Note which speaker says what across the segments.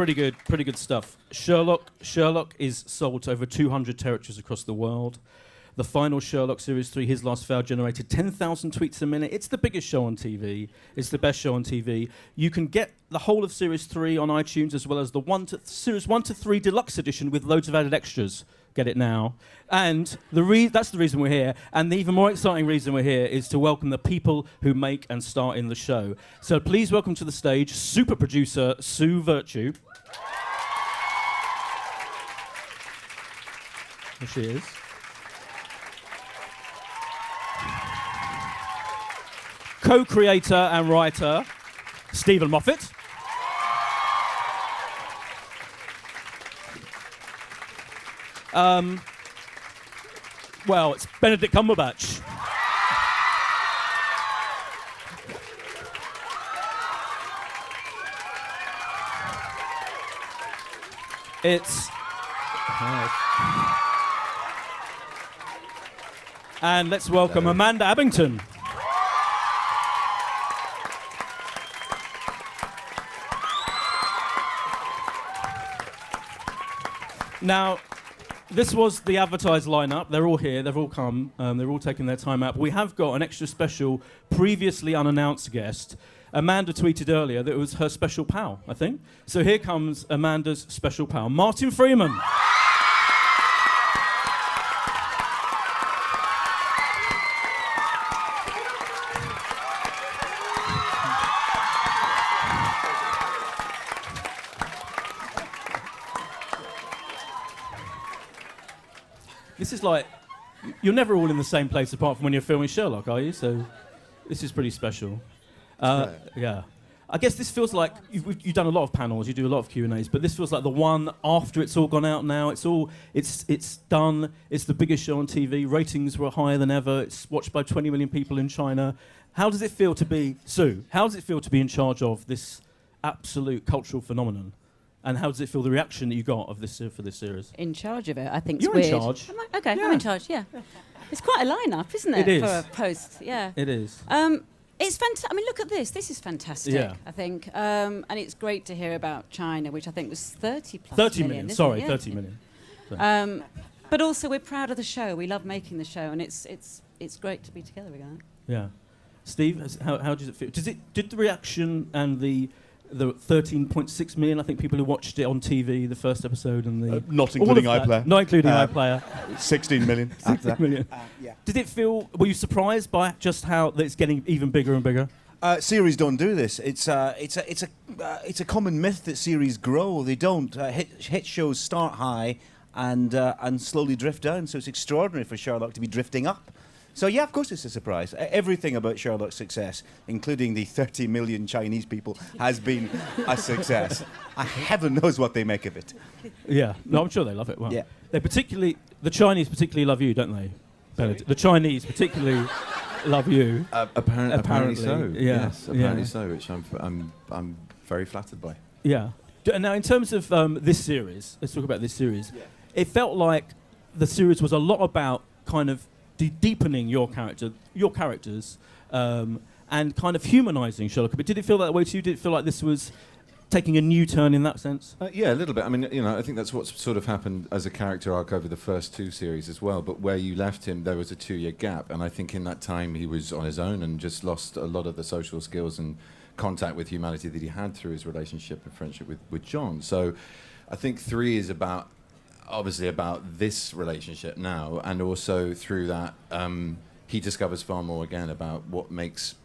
Speaker 1: Pretty good stuff. Sherlock is sold to over 200 territories across the world. The final Sherlock Series 3, His Last Fail, generated 10,000 tweets a minute. It's the biggest show on TV. It's the best show on TV. You can get the whole of Series 3 on iTunes, as well as the Series 1 to 3 Deluxe Edition with loads of added extras. Get it now. And that's the reason we're here. And the even more exciting reason we're here is to welcome the people who make and star in the show. So please welcome to the stage super producer Sue Virtue. There she is. Co-creator and writer Stephen Moffat. Well, it's Benedict Cumberbatch. And let's welcome Amanda Abington. Now, this was the advertised lineup. They're all here. They've all come. They're all taking their time out. But we have got an extra special, previously unannounced guest. Amanda tweeted earlier that it was her special pal, I think. So here comes Amanda's special pal, Martin Freeman. This is like, you're never all in the same place apart from when you're filming Sherlock, are you? So this is pretty special. Yeah. I guess this feels like, you've done a lot of panels, you do a lot of Q&As, but this feels like the one after it's all gone out now. It's done. It's the biggest show on TV. Ratings were higher than ever. It's watched by 20 million people in China. How does it feel to be, Sue, how does it feel to be in charge of this absolute cultural phenomenon? And how does it feel, the reaction that you got of this for this series?
Speaker 2: In charge of it, I think it's
Speaker 1: You're
Speaker 2: weird.
Speaker 1: in charge.
Speaker 2: Okay, yeah. I'm in charge, yeah. It's quite a lineup, isn't it?
Speaker 1: It is.
Speaker 2: For a post, yeah.
Speaker 1: It is.
Speaker 2: It's fantastic. I mean, look at this. This is fantastic,
Speaker 1: Yeah.
Speaker 2: I think. And it's great to hear about China, which I think was 30 plus
Speaker 1: 30
Speaker 2: million.
Speaker 1: million, sorry,
Speaker 2: Yeah.
Speaker 1: 30 million.
Speaker 2: But also, we're proud of the show. We love making the show, and it's great to be together again.
Speaker 1: Yeah. Steve, how does it feel? Did the reaction and the 13.6 million, I think, people who watched it on TV, the first episode, and the
Speaker 3: not including iPlayer.
Speaker 1: Not including iPlayer.
Speaker 3: 16 million.
Speaker 1: 16 million.
Speaker 3: Yeah.
Speaker 1: Did it feel? Were you surprised by just how that it's getting even bigger and bigger?
Speaker 3: Series don't do this. It's a common myth that series grow. They don't. Hit shows start high and slowly drift down. So it's extraordinary for Sherlock to be drifting up. So yeah, of course it's a surprise. Everything about Sherlock's success, including the 30 million Chinese people, has been a success. Heaven knows what they make of it.
Speaker 1: Yeah, no, I'm sure they love it. Well,
Speaker 3: yeah.
Speaker 1: The Chinese particularly love you, don't they? Benedict? The Chinese particularly love you.
Speaker 4: Apparently so.
Speaker 1: Yeah.
Speaker 4: Yes, apparently so, which I'm very flattered by.
Speaker 1: Yeah. Now, in terms of this series, let's talk about this series. Yeah. It felt like the series was a lot about kind of deepening your characters, and kind of humanising Sherlock. But did it feel that way to you? Did it feel like this was taking a new turn in that sense?
Speaker 4: Yeah, a little bit. I mean, I think that's what's sort of happened as a character arc over the first two series as well. But where you left him, there was a 2-year gap, and I think in that time he was on his own and just lost a lot of the social skills and contact with humanity that he had through his relationship and friendship with John. So I think 3 is obviously about this relationship now, and also through that he discovers far more again about what makes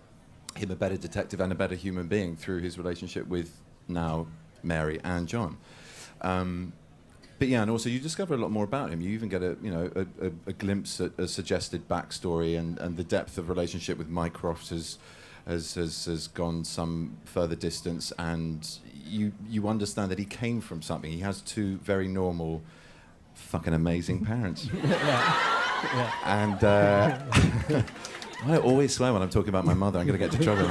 Speaker 4: him a better detective and a better human being through his relationship with now Mary and John. But yeah, and also you discover a lot more about him. You even get a glimpse at a suggested backstory, and the depth of relationship with Mycroft has gone some further distance, and you understand that he came from something. He has 2 very normal, fucking amazing parents.
Speaker 1: Yeah.
Speaker 4: And I always swear when I'm talking about my mother. I'm going to get into trouble.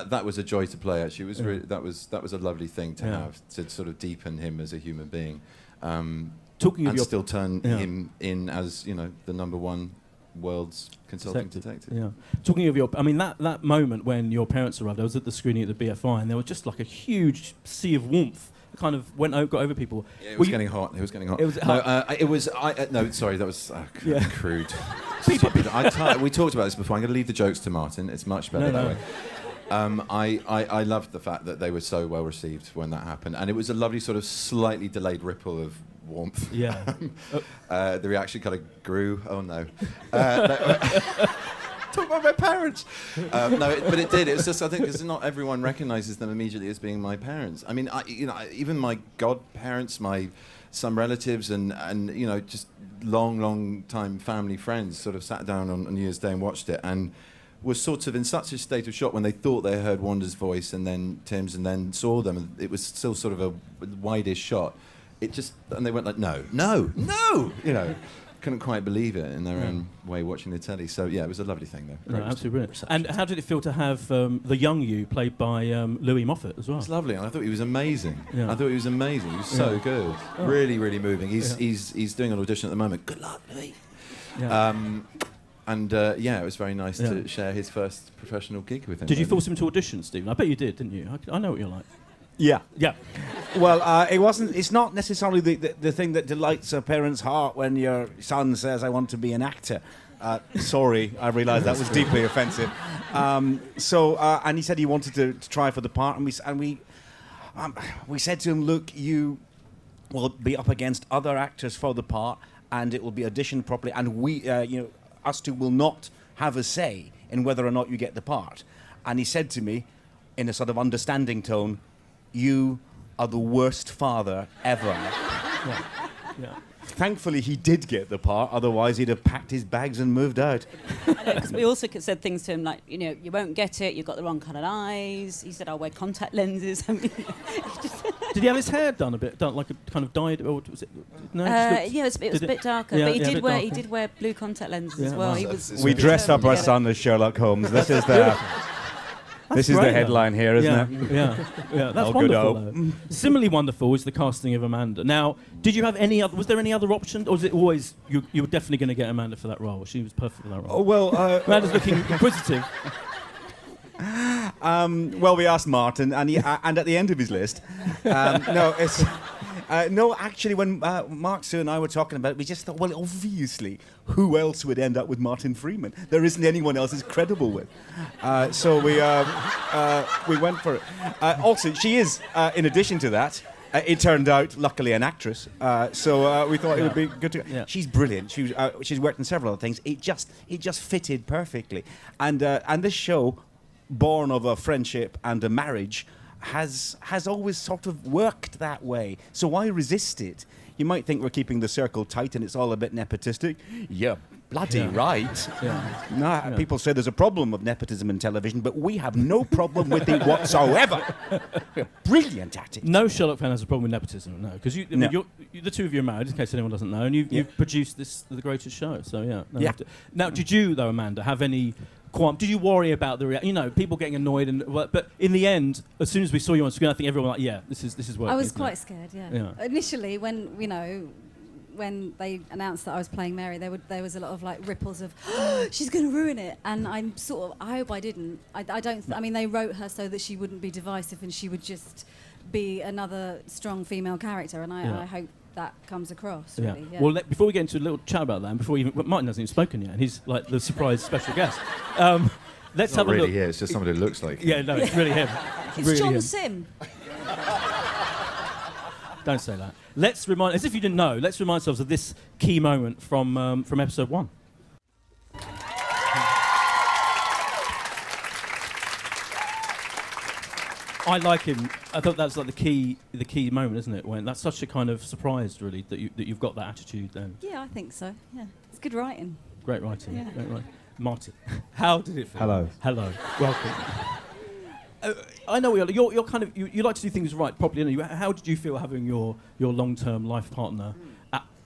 Speaker 4: That was a joy to play. Actually, it was that was a lovely thing to have, to sort of deepen him as a human being.
Speaker 1: Talking of
Speaker 4: and still turn him in as the number one world's consulting detective.
Speaker 1: Yeah. Talking of I mean, that moment when your parents arrived, I was at the screening at the BFI, and there was just like a huge sea of warmth that kind of got over people.
Speaker 4: Yeah, it was getting hot. It was getting hot.
Speaker 1: It was hot.
Speaker 4: No, sorry, that was
Speaker 1: Yeah.
Speaker 4: crude. Stupid. We talked about this before. I'm going to leave the jokes to Martin. It's much better that way. I loved the fact that they were so well received when that happened, and it was a lovely sort of slightly delayed ripple of warmth.
Speaker 1: Yeah.
Speaker 4: The reaction kind of grew. Oh no. Talk about my parents. But it did. It was just, I think, because not everyone recognises them immediately as being my parents. I mean, even my godparents, some relatives, and just long time family friends sort of sat down on New Year's Day and watched it, and was sort of in such a state of shock when they thought they heard Wanda's voice and then Tim's, and then saw them, and it was still sort of a wide-ish shot. And they went like, no, couldn't quite believe it in their own way watching the telly. So yeah, it was a lovely thing though.
Speaker 1: No, absolutely brilliant. And how did it feel to have the young you played by Louis Moffat as well?
Speaker 4: It's lovely, and I thought he was amazing.
Speaker 1: Yeah.
Speaker 4: I thought he was amazing. He was so good.
Speaker 1: Oh.
Speaker 4: Really, really moving. He's doing an audition at the moment. Good luck, Louis.
Speaker 1: Yeah.
Speaker 4: It was very nice to share his first professional gig with him.
Speaker 1: Did you force him to audition, Stephen? I bet you did, didn't you? I know what you're like.
Speaker 3: Yeah.
Speaker 1: Yeah.
Speaker 3: Well, it's not necessarily the thing that delights a parent's heart when your son says, "I want to be an actor." Sorry, I realised that was deeply offensive. And he said he wanted to try for the part, and we said to him, "Look, you will be up against other actors for the part, and it will be auditioned properly, and we, us two will not have a say in whether or not you get the part." And he said to me, in a sort of understanding tone, "You are the worst father ever."
Speaker 1: Yeah.
Speaker 3: Thankfully, he did get the part. Otherwise, he'd have packed his bags and moved out.
Speaker 2: Because we also said things to him like, you won't get it. You've got the wrong kind of eyes. He said, "I'll wear contact lenses." I mean,
Speaker 1: Did he have his hair done like a kind of dyed, or was it? No.
Speaker 2: it was a bit darker,
Speaker 1: Yeah,
Speaker 2: but he
Speaker 1: yeah, a
Speaker 2: did
Speaker 1: bit
Speaker 2: wear
Speaker 1: darker.
Speaker 2: he did wear blue contact lenses as
Speaker 1: Yeah,
Speaker 2: well.
Speaker 1: well,
Speaker 2: He was.
Speaker 3: We dressed up our
Speaker 2: determined to
Speaker 3: son as Sherlock Holmes. This is the
Speaker 1: Great,
Speaker 3: the headline here, isn't it?
Speaker 1: Yeah. That's
Speaker 3: Oh, good
Speaker 1: wonderful.
Speaker 3: hope.
Speaker 1: Though. Similarly wonderful is the casting of Amanda. Now, did you have any other? Was there any other option, or was it always you were definitely going to get Amanda for that role? She was perfect for that role.
Speaker 3: Oh, well,
Speaker 1: Amanda's looking inquisitive.
Speaker 3: well, we asked Martin, and and at the end of his list, actually, when Mark, Sue, and I were talking about it, we just thought, well, obviously, who else would end up with Martin Freeman? There isn't anyone else as credible with. So we went for it. Also, she is, in addition to that, it turned out, luckily, an actress. So we thought it would be good to.
Speaker 1: Yeah.
Speaker 3: She's brilliant. She's worked in several other things. It just fitted perfectly. And this show, born of a friendship and a marriage, has always sort of worked that way. So why resist it? You might think we're keeping the circle tight and it's all a bit nepotistic. Yeah, bloody right.
Speaker 1: Yeah.
Speaker 3: No, people say there's a problem of nepotism in television, but we have no problem with it whatsoever. We're brilliant at it.
Speaker 1: No Sherlock fan has a problem with nepotism, no, because
Speaker 3: No.
Speaker 1: the two of you are married, in case anyone doesn't know, and you've produced the greatest show. So yeah. No,
Speaker 3: Yeah.
Speaker 1: Now, did you though, Amanda, have any? Did you worry about the people getting annoyed but in the end, as soon as we saw you on screen, I think everyone was like, yeah, this is working.
Speaker 5: I was
Speaker 1: isn't
Speaker 5: quite
Speaker 1: it?
Speaker 5: scared, yeah.
Speaker 1: Yeah.
Speaker 5: Initially, when they announced that I was playing Mary, there was a lot of like ripples of, she's going to ruin it, and I hope I didn't. I don't. I mean, they wrote her so that she wouldn't be divisive and she would just be another strong female character, and I hope that comes across. Really. Yeah.
Speaker 1: Well, before we get into a little chat about that, and before Martin hasn't even spoken yet, and he's like the surprise special guest. Let's have
Speaker 4: Not
Speaker 1: a
Speaker 4: really
Speaker 1: look.
Speaker 4: here. It's just somebody who looks like him.
Speaker 1: Yeah, no, it's really him.
Speaker 5: It's
Speaker 1: really
Speaker 5: John
Speaker 1: him.
Speaker 5: Sim.
Speaker 1: Don't say that. Let's remind, as if you didn't know, let's remind ourselves of this key moment from episode 1. I like him. I thought that's like the key moment, isn't it? When that's such a kind of surprise, really, that you've got that attitude. Then
Speaker 5: Yeah, I think so. Yeah, it's good writing.
Speaker 1: great writing.
Speaker 5: Yeah.
Speaker 1: Great writing. Martin, how did it feel?
Speaker 6: Hello.
Speaker 1: Welcome. I know you're kind of you like to do things right properly. Don't you? How did you feel having your long-term life partner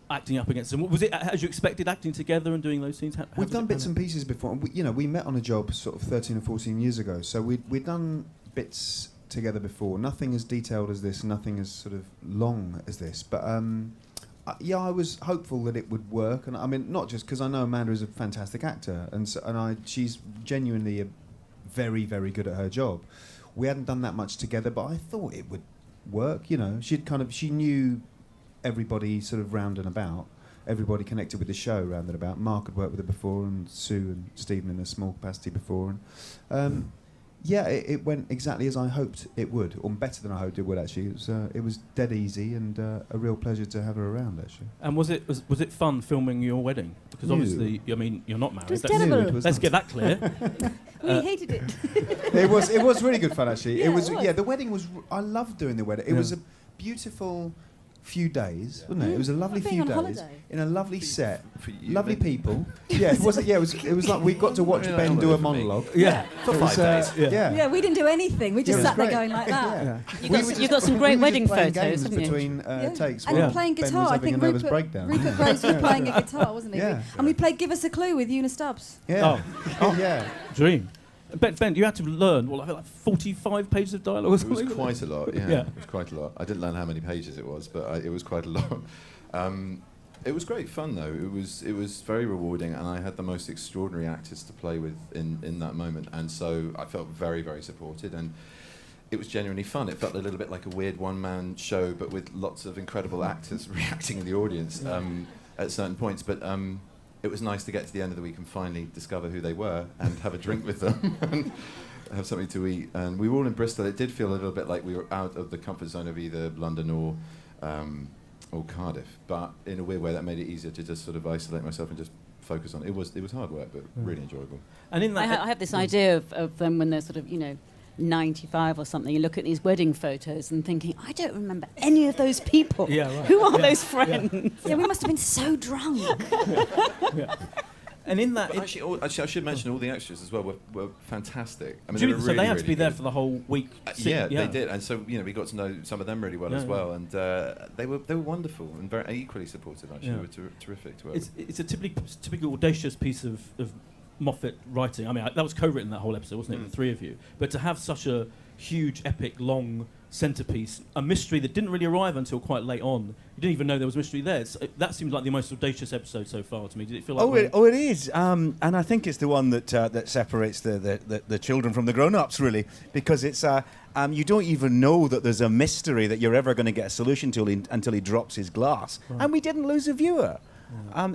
Speaker 1: acting up against them? Was it as you expected, acting together and doing those scenes?
Speaker 6: We've done bits and pieces before. And we met on a job sort of 13 or 14 years ago. So we'd done bits together before. Nothing as detailed as this. Nothing as sort of long as this. But I was hopeful that it would work, and I mean, not just because I know Amanda is a fantastic actor, she's genuinely very, very good at her job. We hadn't done that much together, but I thought it would work. You know, she knew everybody sort of round and about. Everybody connected with the show round and about. Mark had worked with her before, and Sue and Stephen in a small capacity before, and it went exactly as I hoped it would, or better than I hoped it would. Actually, it was dead easy and a real pleasure to have her around. Actually,
Speaker 1: And was it fun filming your wedding? Because obviously, I mean, you're not married.
Speaker 5: was
Speaker 1: That's-
Speaker 5: terrible.
Speaker 1: Let's get that clear.
Speaker 5: We hated it.
Speaker 6: it was really good fun. Actually,
Speaker 5: Yeah,
Speaker 6: it was.
Speaker 5: it was.
Speaker 6: Yeah, the wedding was. I loved doing the wedding. It was a beautiful few days, wasn't it? It was a lovely
Speaker 5: Like being
Speaker 6: few
Speaker 5: on
Speaker 6: days
Speaker 5: holiday.
Speaker 6: in a lovely set,
Speaker 4: For you,
Speaker 6: lovely
Speaker 4: but-
Speaker 6: people. Yeah, it was. Yeah, it was like we got to watch
Speaker 4: Yeah,
Speaker 6: Ben
Speaker 4: not
Speaker 6: do a
Speaker 4: for me.
Speaker 6: monologue.
Speaker 1: Yeah.
Speaker 4: For
Speaker 6: It was,
Speaker 4: 5 days.
Speaker 6: Yeah.
Speaker 5: Yeah, we didn't do anything. We just
Speaker 6: Yeah, it was
Speaker 5: sat there
Speaker 6: great.
Speaker 5: going like that.
Speaker 6: Yeah.
Speaker 2: You got some great wedding
Speaker 6: playing
Speaker 2: photos,
Speaker 6: games
Speaker 2: haven't you?
Speaker 6: between
Speaker 5: Yeah.
Speaker 6: takes.
Speaker 5: And
Speaker 6: while
Speaker 5: playing
Speaker 6: Ben
Speaker 5: guitar.
Speaker 6: was
Speaker 5: I
Speaker 6: having
Speaker 5: think
Speaker 6: a nervous
Speaker 5: Rupert
Speaker 6: breakdown.
Speaker 5: Rose was playing a guitar, wasn't he?
Speaker 6: Yeah.
Speaker 5: And we played Give Us a Clue with Una Stubbs.
Speaker 6: Yeah. Yeah.
Speaker 1: Dream. Ben, you had to learn like 45 pages of dialogue or
Speaker 4: It
Speaker 1: something?
Speaker 4: was quite a lot, yeah.
Speaker 1: Yeah.
Speaker 4: It was quite a lot. I didn't learn how many pages it was, but it was quite a lot. It was great fun, though. It was very rewarding, and I had the most extraordinary actors to play with in that moment, and so I felt very, very supported, and it was genuinely fun. It felt a little bit like a weird one-man show, but with lots of incredible actors reacting in the audience at certain points, but it was nice to get to the end of the week and finally discover who they were and have a drink with them and have something to eat. And we were all in Bristol. It did feel a little bit like we were out of the comfort zone of either London or Cardiff, but in a weird way that made it easier to just sort of isolate myself and just focus on it. It was hard work, but really enjoyable.
Speaker 1: And in that,
Speaker 2: I have this idea of them when they're sort of, 95 or something. You look at these wedding photos and thinking, I don't remember any of those people.
Speaker 1: Yeah, right.
Speaker 2: Who are
Speaker 1: Yeah.
Speaker 2: those friends?
Speaker 5: Yeah, we must have been so drunk.
Speaker 1: And in that,
Speaker 4: But actually, I should mention all the extras as well were fantastic. I mean,
Speaker 1: so
Speaker 4: they were
Speaker 1: they
Speaker 4: really,
Speaker 1: had to be
Speaker 4: really
Speaker 1: there
Speaker 4: good.
Speaker 1: for the whole week.
Speaker 4: Yeah, they did, and so we got to know some of them really well
Speaker 1: Yeah,
Speaker 4: as
Speaker 1: yeah.
Speaker 4: well, and they were wonderful and very equally supportive. Actually,
Speaker 1: Yeah.
Speaker 4: they were terrific to work with.
Speaker 1: It's a typical audacious piece of Moffat writing. I mean, that was co-written, that whole episode, wasn't it, the three of you? But to have such a huge, epic, long centerpiece, a mystery that didn't really arrive until quite late on. You didn't even know there was a mystery there. That seems like the most audacious episode so far to me. Did it feel like?
Speaker 3: It is, and I think it's the one that separates the children from the grown-ups, really, because it's you don't even know that there's a mystery that you're ever going to get a solution to until he drops his glass, and we didn't lose a viewer.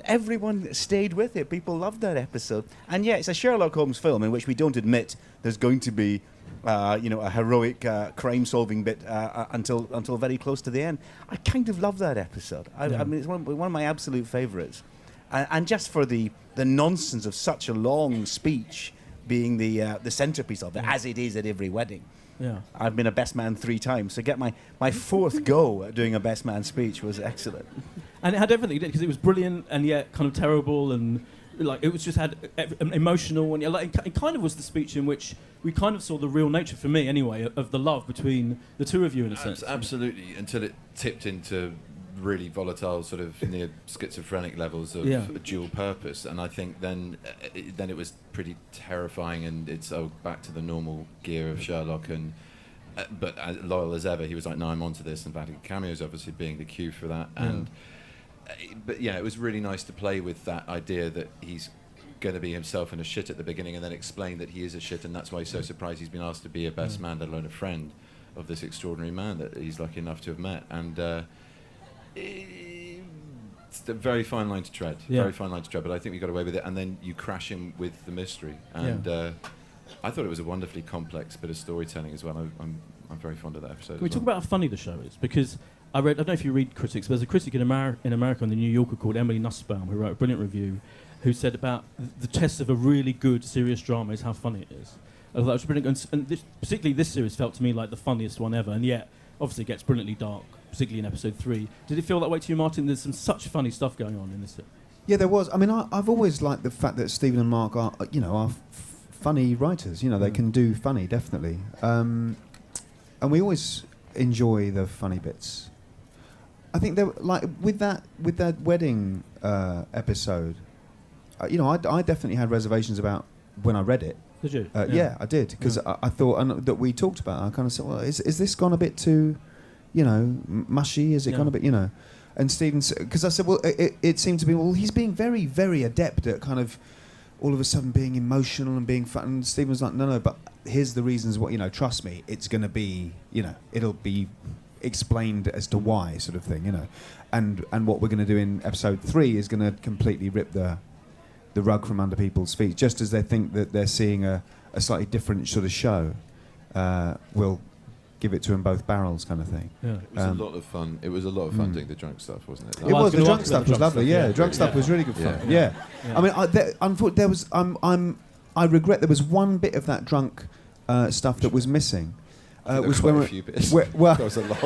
Speaker 3: Everyone stayed with it. People loved that episode, and yeah, it's a Sherlock Holmes film in which we don't admit there's going to be a heroic crime-solving bit until very close to the end. I kind of love that episode. I mean, it's one of my absolute favourites. And just for the nonsense of such a long speech being the centrepiece of it, as it is at every wedding.
Speaker 1: Yeah.
Speaker 3: I've been a best man 3 times, so get my fourth go at doing a best man speech was excellent.
Speaker 1: And it had everything, because it was brilliant and yet kind of terrible, and like it was just had emotional, and it kind of was the speech in which we kind of saw the real nature, for me anyway, of the love between the two of you in a sense.
Speaker 4: Absolutely, until it tipped into really volatile, sort of near schizophrenic levels of dual purpose, and I think then it was pretty terrifying, and it's back to the normal gear of Sherlock, and but as loyal as ever, he was like, "No, I'm onto this," and Vatican cameos obviously being the cue for that, and but yeah, it was really nice to play with that idea that he's going to be himself in a shit at the beginning, and then explain that he is a shit, and that's why he's so surprised he's been asked to be a best man, let alone a friend of this extraordinary man that he's lucky enough to have met, and it's a very fine line to tread. Very fine line to tread, but I think we got away with it, and then you crash him with the mystery, and I thought it was a wonderfully complex bit of storytelling as well. I'm very fond of that episode.
Speaker 1: Can we talk about how funny the show is? Because I don't know if you read critics, but there's a critic in America in the New Yorker called Emily Nussbaum, who wrote a brilliant review, who said about the test of a really good serious drama is how funny it is. I thought that was brilliant, and particularly this series felt to me like the funniest one ever, and yet obviously it gets brilliantly dark, particularly in episode 3. Did it feel that way to you, Martin? There's such funny stuff going on in this.
Speaker 6: Yeah, there was. I mean, I've always liked the fact that Stephen and Mark are funny writers. They can do funny, definitely. And we always enjoy the funny bits. I think with that wedding episode, I definitely had reservations about when I read it.
Speaker 1: Did you?
Speaker 6: Yeah, I did, because I thought that we talked about it, I kind of said, well, is this gone a bit too, mushy? Is it gone a bit, And Stephen, because I said, well, it seemed to be, well, he's being very, very adept at kind of all of a sudden being emotional and being fun. And Stephen was like, no, but here's the reasons what, trust me, it's going to be, it'll be explained as to why, sort of thing, And what we're going to do in episode 3 is going to completely rip the rug from under people's feet, just as they think that they're seeing a slightly different sort of show. We'll give it to them both barrels, kind of thing.
Speaker 4: Yeah. It was a lot of fun. It was a lot of fun doing the drunk stuff, wasn't it?
Speaker 6: It was. The drunk stuff was lovely. Yeah, the drunk stuff was really good fun. Yeah. I mean, unfortunately, there was. I regret there was one bit of that drunk stuff that was missing. Was when
Speaker 4: a few bits.
Speaker 6: Well,
Speaker 4: there was a lot.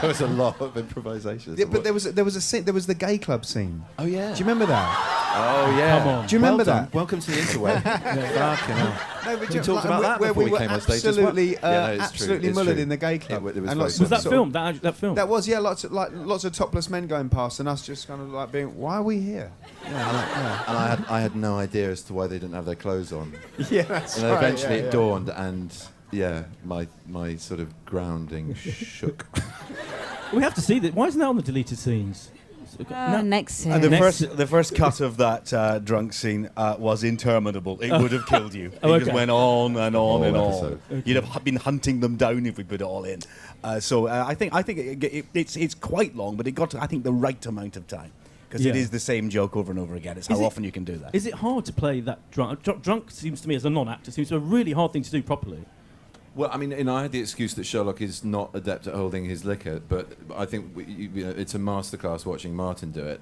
Speaker 4: There was a lot of improvisation.
Speaker 6: Yeah, but there was a scene. There was the gay club scene.
Speaker 4: Oh yeah.
Speaker 6: Do you remember that?
Speaker 4: Oh yeah.
Speaker 1: Come on.
Speaker 6: Do you remember that?
Speaker 4: Welcome to the interweb. Fucking hell.
Speaker 6: No, but
Speaker 4: we talked about that
Speaker 6: where
Speaker 4: before
Speaker 6: we
Speaker 4: we
Speaker 6: were
Speaker 4: came on stage as well.
Speaker 6: Absolutely mullered in the gay club.
Speaker 4: It was
Speaker 6: and
Speaker 4: very
Speaker 1: Was that
Speaker 4: funny.
Speaker 1: film? That film?
Speaker 6: That was, yeah. Lots of topless men going past, and us just kind of like being, why are we here? Yeah,
Speaker 4: And I had no idea as to why they didn't have their clothes on.
Speaker 6: yeah, that's
Speaker 4: And
Speaker 6: right.
Speaker 4: eventually
Speaker 6: yeah,
Speaker 4: it dawned, and my sort of grounding shook.
Speaker 1: We have to see that. Why isn't that on the deleted scenes?
Speaker 2: Next scene.
Speaker 3: And
Speaker 1: Next-
Speaker 3: the first cut of that drunk scene was interminable. It would have killed you. It
Speaker 1: okay.
Speaker 3: just went on and on
Speaker 4: Whole
Speaker 3: and on.
Speaker 4: episode.
Speaker 3: You'd have been hunting them down if we put it all in. So I think it's quite long, but it got I think the right amount of time because it
Speaker 1: Yeah.
Speaker 3: is the same joke over and over again. It's
Speaker 1: Is
Speaker 3: how
Speaker 1: it-
Speaker 3: often you can do that.
Speaker 1: Is it hard to play that drunk? Drunk seems to me, as a non-actor, seems to be a really hard thing to do properly.
Speaker 4: Well, I mean, I had the excuse that Sherlock is not adept at holding his liquor, but I think it's a masterclass watching Martin do it.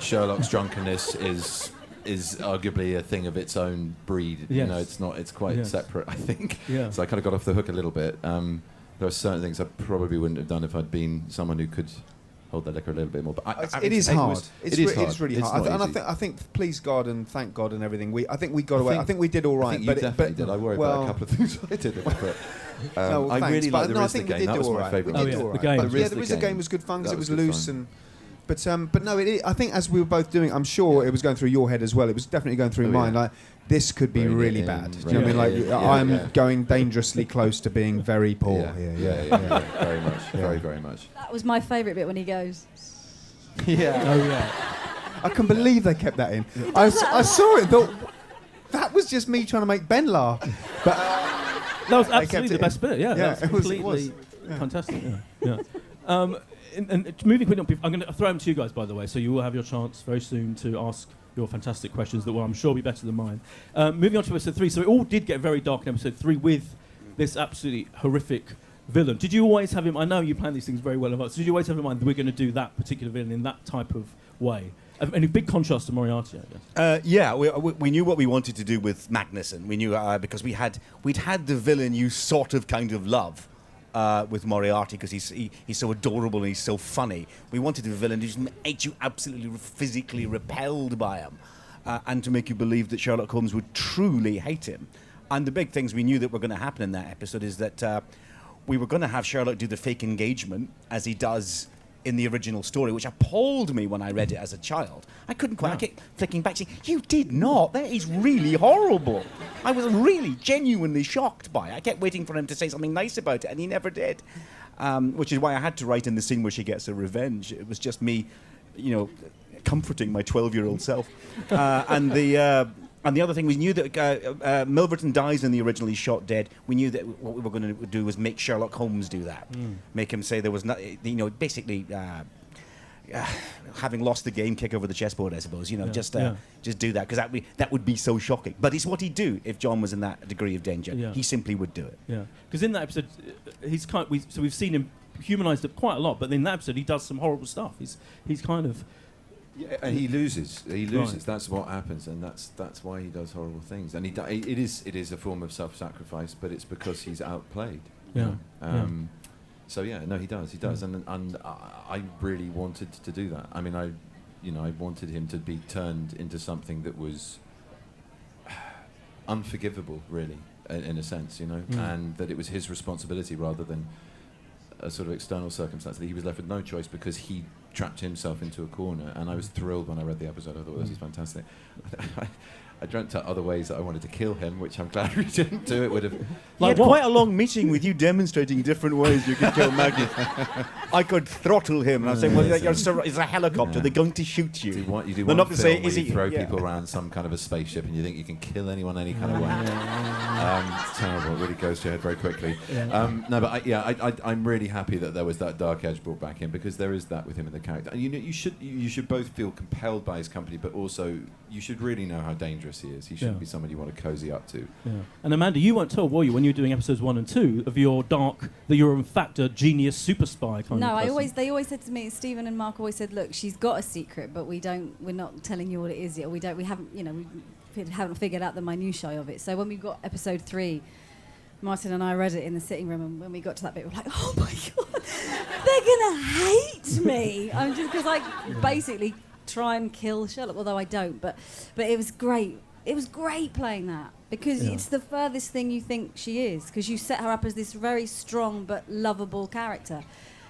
Speaker 4: Sherlock's drunkenness is arguably a thing of its own breed.
Speaker 1: Yes.
Speaker 4: It's not. It's quite
Speaker 1: Yes.
Speaker 4: separate, I think.
Speaker 1: Yeah.
Speaker 4: So I kind of got off the hook a little bit. There are certain things I probably wouldn't have done if I'd been someone who could hold their liquor a little bit more. But
Speaker 6: It is hard.
Speaker 4: It is hard.
Speaker 6: It's really
Speaker 4: It's
Speaker 6: hard.
Speaker 4: not
Speaker 6: And
Speaker 4: easy.
Speaker 6: I think, please God and thank God and everything. I think we got
Speaker 4: I
Speaker 6: away.
Speaker 4: think-
Speaker 6: I think we did all right.
Speaker 4: I think you
Speaker 6: but
Speaker 4: definitely did. I worry about a couple of things I did. But,
Speaker 6: No, well,
Speaker 4: I
Speaker 6: thanks,
Speaker 4: really
Speaker 6: but
Speaker 4: like the
Speaker 6: no, I
Speaker 4: Rizzler
Speaker 6: think we
Speaker 4: game.
Speaker 6: did
Speaker 4: That
Speaker 6: do
Speaker 4: was
Speaker 6: all
Speaker 4: my
Speaker 6: right.
Speaker 4: favourite.
Speaker 6: We did
Speaker 1: Oh,
Speaker 6: do
Speaker 1: yeah,
Speaker 6: all
Speaker 1: the
Speaker 6: right.
Speaker 1: game.
Speaker 6: But,
Speaker 4: The
Speaker 6: yeah, the
Speaker 4: Rizzler
Speaker 6: Rizzler game
Speaker 4: game
Speaker 6: was good fun because
Speaker 4: that
Speaker 6: it was
Speaker 4: was good
Speaker 6: loose
Speaker 4: fun.
Speaker 6: but no, I think as we were both doing, I'm sure it was going through your head as well. It was definitely going through
Speaker 4: Oh,
Speaker 6: mine.
Speaker 4: yeah.
Speaker 6: Like this could be
Speaker 4: Rein it
Speaker 6: really
Speaker 4: in,
Speaker 6: bad. Do you
Speaker 4: rein
Speaker 6: know what I mean?
Speaker 4: it
Speaker 6: Like
Speaker 4: in.
Speaker 6: I'm
Speaker 4: Yeah.
Speaker 6: going dangerously close to being very poor here. Yeah.
Speaker 4: Very much.
Speaker 6: Yeah.
Speaker 4: Very, very much.
Speaker 5: That was my favourite bit when he goes.
Speaker 6: Yeah.
Speaker 1: Oh yeah.
Speaker 6: I can believe they kept that in. I saw it and thought, that was just me trying to make Ben laugh. But
Speaker 1: That was
Speaker 6: kept
Speaker 1: absolutely
Speaker 6: it
Speaker 1: the best bit. Yeah,
Speaker 6: Yeah,
Speaker 1: that
Speaker 6: it
Speaker 1: was
Speaker 6: was- it was.
Speaker 1: completely fantastic. Yeah. And moving quickly on, I'm going to throw them to you guys, by the way, so you will have your chance very soon to ask your fantastic questions that will, I'm sure, be better than mine. Moving on to episode 3, so it all did get very dark in episode 3 with this absolutely horrific villain. Did you always have him? I know you plan these things very well. So did you always have in mind that we're going to do that particular villain in that type of way? And a big contrast to Moriarty, I guess.
Speaker 3: Yeah, we knew what we wanted to do with Magnuson. We knew because we'd had the villain you sort of kind of love with Moriarty because he's so adorable and he's so funny. We wanted a villain who just made you absolutely physically repelled by him, and to make you believe that Sherlock Holmes would truly hate him. And the big things we knew that were going to happen in that episode is that we were going to have Sherlock do the fake engagement as he does in the original story, which appalled me when I read it as a child. I couldn't quite. I kept flicking back saying, "You did not. That is really horrible." I was really genuinely shocked by it. I kept waiting for him to say something nice about it, and he never did. Which is why I had to write in the scene where she gets her revenge. It was just me, comforting my 12-year-old self. And the other thing, we knew that Milverton dies in the original. He's shot dead. We knew that what we were going to do was make Sherlock Holmes do that. Make him say there was not, basically having lost the game, kick over the chessboard, I suppose. Just do that, because that would be so shocking. But it's what he'd do if John was in that degree of danger.
Speaker 1: Yeah.
Speaker 3: He simply would do it.
Speaker 1: Yeah, because in that episode, we've seen him humanised up quite a lot, but in that episode, he does some horrible stuff. He's kind of.
Speaker 4: Yeah, and he loses.
Speaker 1: Right.
Speaker 4: That's what happens, and that's why he does horrible things. And it is a form of self-sacrifice, but it's because he's outplayed.
Speaker 1: Yeah.
Speaker 4: So yeah, no, he does, and I really wanted to do that. I mean, I wanted him to be turned into something that was unforgivable, really, in a sense, and that it was his responsibility rather than a sort of external circumstance, that he was left with no choice because he trapped himself into a corner. And I was thrilled when I read the episode. I thought, this is fantastic. I dreamt out other ways that I wanted to kill him, which I'm glad we didn't do. It would have.
Speaker 3: He had quite a long meeting with you demonstrating different ways you could kill Magnus. I could throttle him. And I was saying, well, it's a helicopter.
Speaker 4: Yeah.
Speaker 3: They're going to shoot you.
Speaker 4: You do
Speaker 3: They're
Speaker 4: one
Speaker 3: not going to say,
Speaker 4: film where
Speaker 3: is
Speaker 4: you
Speaker 3: he...
Speaker 4: throw
Speaker 3: yeah.
Speaker 4: people around some kind of a spaceship and you think you can kill anyone any kind of way. It's terrible. It really goes to your head very quickly. No, but I'm really happy that there was that dark edge brought back in, because there is that with him in the character. And you should both feel compelled by his company, but also you should really know how dangerous he is. He shouldn't be somebody you want to cozy up to.
Speaker 1: Yeah. And Amanda, you weren't told, were you, when you were doing episodes 1 and 2 of your dark, that you're in fact a genius super spy kind
Speaker 5: No,
Speaker 1: of person?
Speaker 5: they always said to me, Stephen and Mark always said, look, she's got a secret, but we're not telling you what it is yet. We haven't figured out the minutiae of it. So when we got episode 3, Martin and I read it in the sitting room, and when we got to that bit, we were like, oh my God, they're gonna hate me. I'm just, because I basically try and kill Sherlock, although I don't, but it was great. It was great playing that, because it's the furthest thing you think she is, because you set her up as this very strong but lovable character.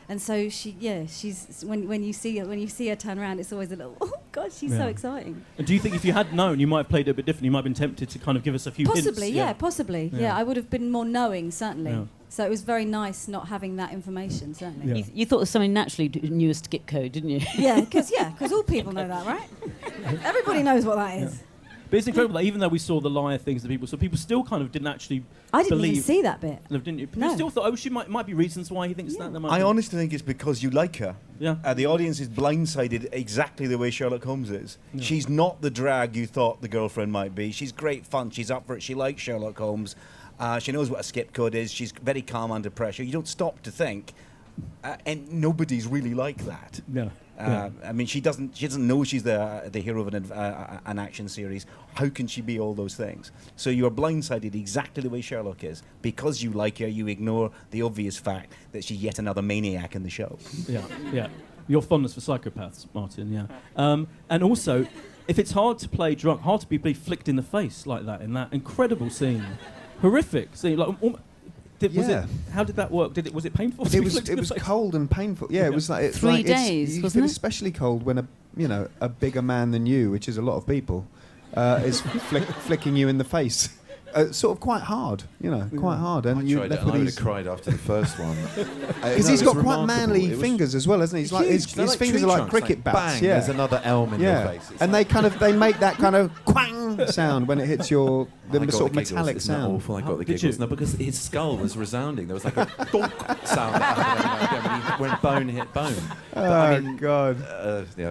Speaker 5: And so she's when you see her turn around, it's always a little, oh God, she's so exciting.
Speaker 1: And do you think if you had known, you might have played it a bit different? You might have been tempted to kind of give us a few hints?
Speaker 5: Possibly. Yeah, I would have been more knowing, certainly. Yeah. So it was very nice not having that information, certainly.
Speaker 2: You thought there was something naturally new as skip code, didn't you?
Speaker 5: Yeah, because all people know that, right? Everybody knows what that is.
Speaker 1: But it's incredible that even though we saw the liar things that people saw, people still kind of didn't actually
Speaker 5: I didn't
Speaker 1: believe.
Speaker 5: even see that bit.
Speaker 1: Didn't you?
Speaker 5: No.
Speaker 1: You still thought, she might be reasons why he thinks that.
Speaker 3: I honestly think it's because you like her.
Speaker 1: Yeah.
Speaker 3: The audience is blindsided exactly the way Sherlock Holmes is. Yeah. She's not the drag you thought the girlfriend might be. She's great fun. She's up for it. She likes Sherlock Holmes. She knows what a skip code is. She's very calm under pressure. You don't stop to think. And nobody's really like that.
Speaker 1: Yeah.
Speaker 3: I mean, she doesn't know she's the hero of an action series. How can she be all those things? So you are blindsided exactly the way Sherlock is. Because you like her, you ignore the obvious fact that she's yet another maniac in the show.
Speaker 1: Yeah. Your fondness for psychopaths, Martin, yeah. And also, if it's hard to play drunk, hard to be flicked in the face like that in that incredible scene. Horrific scene. How did that work? Was it painful?
Speaker 6: It was cold and painful. Yeah, it was like
Speaker 2: 3 days.
Speaker 6: You
Speaker 2: wasn't
Speaker 6: feel
Speaker 2: it?
Speaker 6: especially cold when a bigger man than you, which is a lot of people, is flicking you in the face. Sort of quite hard, quite hard. And
Speaker 4: I tried it, and I would have cried after the first one.
Speaker 6: Because he's got quite manly fingers as well, hasn't he? He's like his fingers are like cricket bats.
Speaker 4: Bang,
Speaker 6: yeah,
Speaker 4: there's another elm in your face.
Speaker 6: And they make that kind of quang sound when it hits the sort of metallic
Speaker 4: Isn't that
Speaker 6: sound.
Speaker 4: awful? I got the giggles. No, because his skull was resounding. There was like a donk sound that happened when bone hit bone.
Speaker 6: God.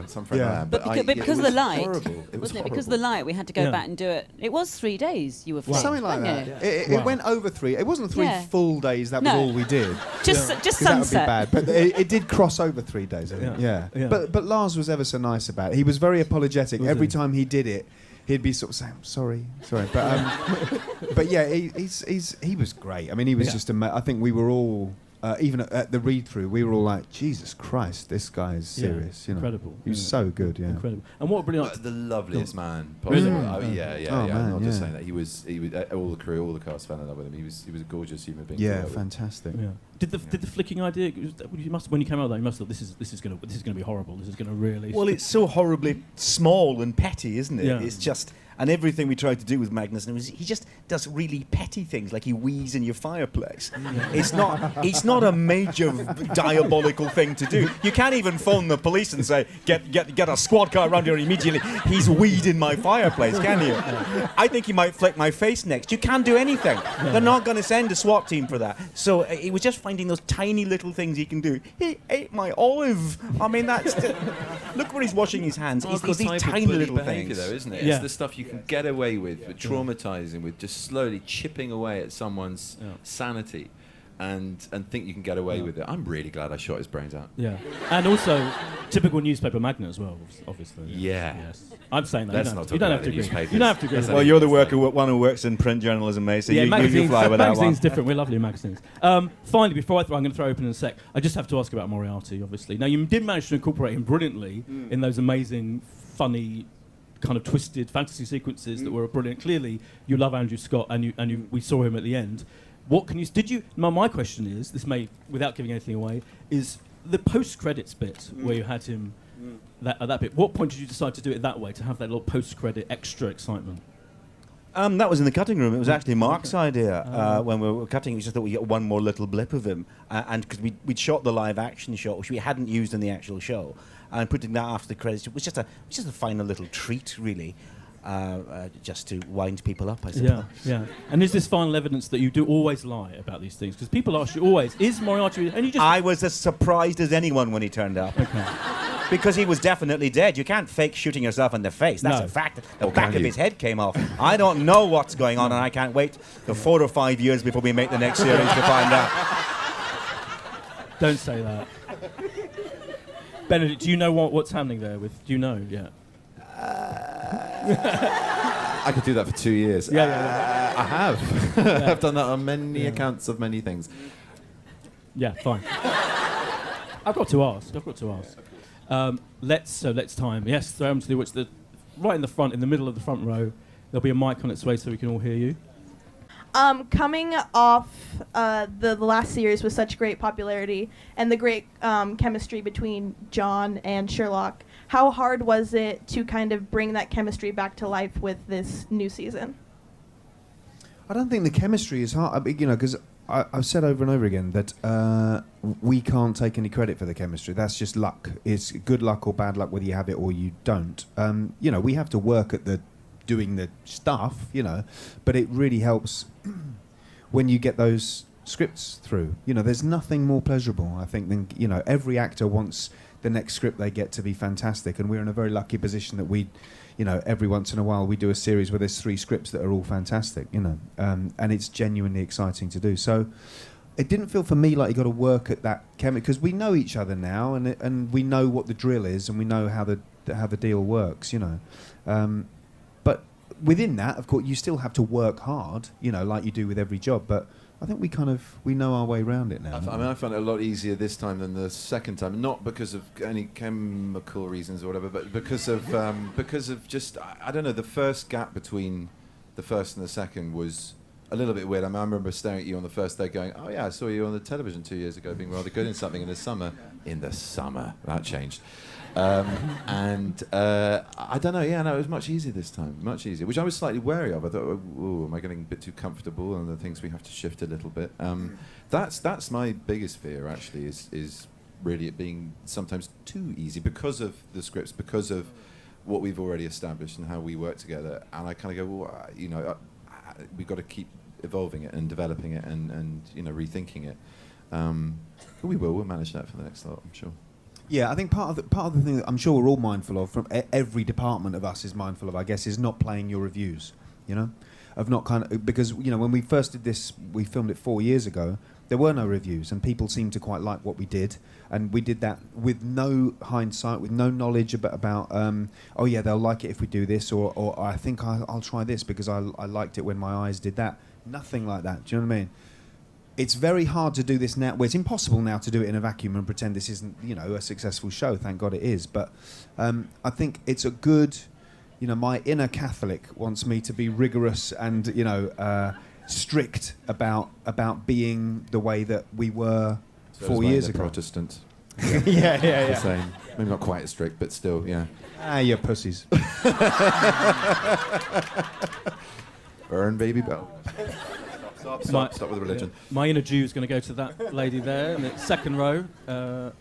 Speaker 4: Some friend I am.
Speaker 2: But because of the light,
Speaker 4: horrible. It was
Speaker 2: wasn't it? Because of the light, we had to go back and do it. It was 3 days. You were flicked,
Speaker 6: Something like that.
Speaker 2: wasn't
Speaker 6: It went over 3. It wasn't 3 full days. That was all we did.
Speaker 2: Just
Speaker 6: That would be
Speaker 2: sunset.
Speaker 6: bad. But it did cross over 3 days. I think. Yeah. But Lars was ever so nice about it. He was very apologetic. Every time he did it, he'd be sort of saying, sorry. But yeah, he was great. I mean, he was just I think we were all, even at the read-through, we were all like, Jesus Christ, this guy is serious.
Speaker 1: Incredible.
Speaker 6: He was so good,
Speaker 1: Incredible. And what a brilliant...
Speaker 4: the loveliest man
Speaker 1: Really?
Speaker 4: possible.
Speaker 6: Man,
Speaker 4: I'm not just
Speaker 6: yeah.
Speaker 4: saying that. He was all the crew, all the cast fell in love with him. He was a gorgeous human being.
Speaker 6: Yeah,
Speaker 4: to work with.
Speaker 6: fantastic.
Speaker 1: Yeah. Did the flicking idea? When you came out of that, you must have thought this is going to be horrible. This is going to really.
Speaker 3: Well, it's so horribly small and petty, isn't it?
Speaker 1: Yeah.
Speaker 3: It's just, and everything we tried to do with Magnus, he just does really petty things, like he wheezes in your fireplace. It's not a major diabolical thing to do. You can't even phone the police and say, get a squad car around here immediately. He's weed in my fireplace, can you? I think he might flick my face next. You can't do anything. They're not going to send a SWAT team for that. So it was just finding those tiny little things he can do. He ate my olive. I mean, look where he's washing his hands. It's these tiny little things.
Speaker 4: Though, isn't it?
Speaker 1: Yeah.
Speaker 4: It's the stuff you can get away with traumatizing, with just slowly chipping away at someone's sanity, and think you can get away with it. I'm really glad I shot his brains out.
Speaker 1: Yeah, and also typical newspaper magnet as well, obviously.
Speaker 4: Yeah.
Speaker 1: Yes. I'm saying that.
Speaker 4: Let's
Speaker 1: you
Speaker 4: not
Speaker 1: don't
Speaker 4: talk
Speaker 1: have
Speaker 4: about
Speaker 1: to
Speaker 4: the
Speaker 1: agree.
Speaker 4: newspapers.
Speaker 1: You don't have to agree.
Speaker 3: Well, you're the one who works in print journalism, mate. So you fly with that one.
Speaker 1: Magazines different. We're lovely magazines. Finally, before I'm going to throw open in a sec, I just have to ask about Moriarty, obviously. Now, you did manage to incorporate him brilliantly in those amazing, funny, kind of twisted fantasy sequences that were brilliant. Clearly, you love Andrew Scott, and we saw him at the end. What can you? Did you? My question is, this may, without giving anything away, is the post-credits bit where you had him. That bit. What point did you decide to do it that way, to have that little post-credit extra excitement?
Speaker 3: That was in the cutting room. It was actually Mark's idea when we were cutting. We just thought we'd get one more little blip of him. And because we'd shot the live action shot, which we hadn't used in the actual show, and putting that after the credits was just a final little treat, really, just to wind people up, I suppose.
Speaker 1: Yeah. And is this final evidence that you do always lie about these things? Because people ask you always, is Moriarty... And you just...
Speaker 3: I was as surprised as anyone when he turned up.
Speaker 1: Okay.
Speaker 3: Because he was definitely dead. You can't fake shooting yourself in the face. That's a fact. The back of his head came off. I don't know what's going on, and I can't wait the 4 or 5 years before we make the next series to find out.
Speaker 1: Don't say that. Benedict, do you know what's happening there? Do you know yet?
Speaker 4: I could do that for 2 years.
Speaker 1: Yeah.
Speaker 4: I have. I've done that on many accounts of many things.
Speaker 1: Yeah, fine. I've got to ask. Let's time. Yes, throw them to the right in the front, in the middle of the front row. There'll be a mic on its way so we can all hear you.
Speaker 7: Coming off the last series with such great popularity and the great chemistry between John and Sherlock, how hard was it to kind of bring that chemistry back to life with this new season?
Speaker 6: I don't think the chemistry is hard, because I've said over and over again that we can't take any credit for the chemistry. That's just luck. It's good luck or bad luck, whether you have it or you don't. We have to work at doing the stuff, but it really helps when you get those scripts through. There's nothing more pleasurable, I think, than, every actor wants the next script they get to be fantastic, and we're in a very lucky position that we, every once in a while we do a series where there's 3 scripts that are all fantastic, and it's genuinely exciting to do. So it didn't feel for me like you got to work at that chemistry, because we know each other now, and we know what the drill is, and we know how the deal works, But within that, of course, you still have to work hard, like you do with every job. But I think we know our way around it now.
Speaker 4: I found it a lot easier this time than the second time. Not because of any chemical reasons or whatever, but because of just, I don't know, the first gap between the first and the second was a little bit weird. I remember staring at you on the first day going, oh yeah, I saw you on the television 2 years ago being rather good in something in the summer. In the summer. That changed. I don't know, it was much easier this time, much easier, which I was slightly wary of. I thought, am I getting a bit too comfortable, and the things we have to shift a little bit. That's my biggest fear, actually, is really it being sometimes too easy because of the scripts, because of what we've already established and how we work together. And I kind of go, we've got to keep evolving it and developing it and rethinking it. But we'll manage that for the next lot, I'm sure.
Speaker 6: Yeah, I think part of the thing that I'm sure we're all mindful of, from every department of us is mindful of, I guess, is not playing your reviews, of not because, when we first did this, we filmed it 4 years ago, there were no reviews, and people seemed to quite like what we did, and we did that with no hindsight, with no knowledge about oh yeah, they'll like it if we do this, or I think I'll try this because I liked it when my eyes did that. Nothing like that. Do you know what I mean? It's very hard to do this now. Well, it's impossible now to do it in a vacuum and pretend this isn't, a successful show. Thank God it is. But I think it's a good, my inner Catholic wants me to be rigorous and, strict about being the way that we were
Speaker 4: So
Speaker 6: 4 years
Speaker 4: a
Speaker 6: ago.
Speaker 4: Protestant.
Speaker 6: yeah.
Speaker 4: The same. Maybe not quite as strict, but still, yeah.
Speaker 6: You pussies.
Speaker 4: Burn, baby bell. Stop with the religion.
Speaker 1: My inner Jew is going to go to that lady there in the second row. There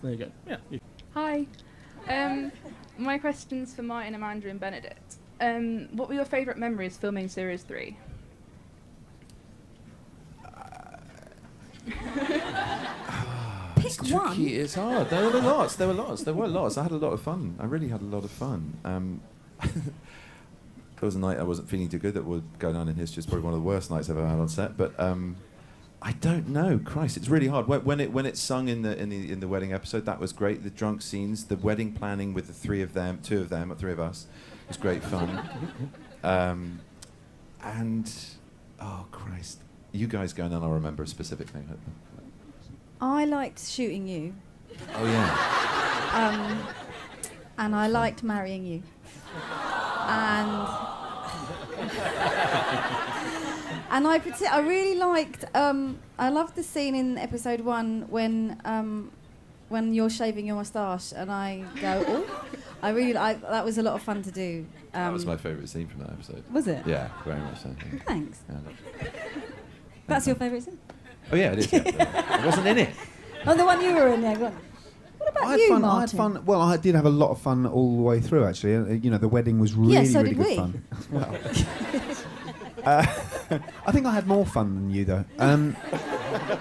Speaker 1: you go. Yeah.
Speaker 8: Hi. My question's for Martin, Amanda and Benedict. What were your favourite memories filming Series 3?
Speaker 5: Pick
Speaker 4: Tricky.
Speaker 5: one.
Speaker 4: It's hard. There were lots. I had a lot of fun. I really had a lot of fun. There was a night I wasn't feeling too good that would go down in history. It's probably one of the worst nights I've ever had on set. But I don't know. Christ, it's really hard. When it's sung in the wedding episode, that was great. The drunk scenes, the wedding planning with the three of us, was great fun. And oh Christ, you guys going on? I'll remember a specific thing.
Speaker 5: I liked shooting you.
Speaker 4: Oh yeah.
Speaker 5: And I liked marrying you. And I really liked. I loved the scene in episode 1 when you're shaving your moustache, and I go, oh, That was a lot of fun to do.
Speaker 4: That was my favourite scene from that episode.
Speaker 5: Was it?
Speaker 4: Yeah, very much so. Yeah.
Speaker 5: Thanks.
Speaker 4: Yeah, I loved it.
Speaker 5: That's your favourite scene?
Speaker 4: Oh yeah, it is. Yeah. I wasn't in it.
Speaker 5: Oh, the one you were in, yeah, go on. What about
Speaker 6: I had
Speaker 5: you,
Speaker 6: fun.
Speaker 5: Martin?
Speaker 6: I had fun. Well, I did have a lot of fun all the way through. Actually, you know, the wedding was really,
Speaker 5: so
Speaker 6: really
Speaker 5: did
Speaker 6: good
Speaker 5: we.
Speaker 6: fun. Well, I think I had more fun than you, though.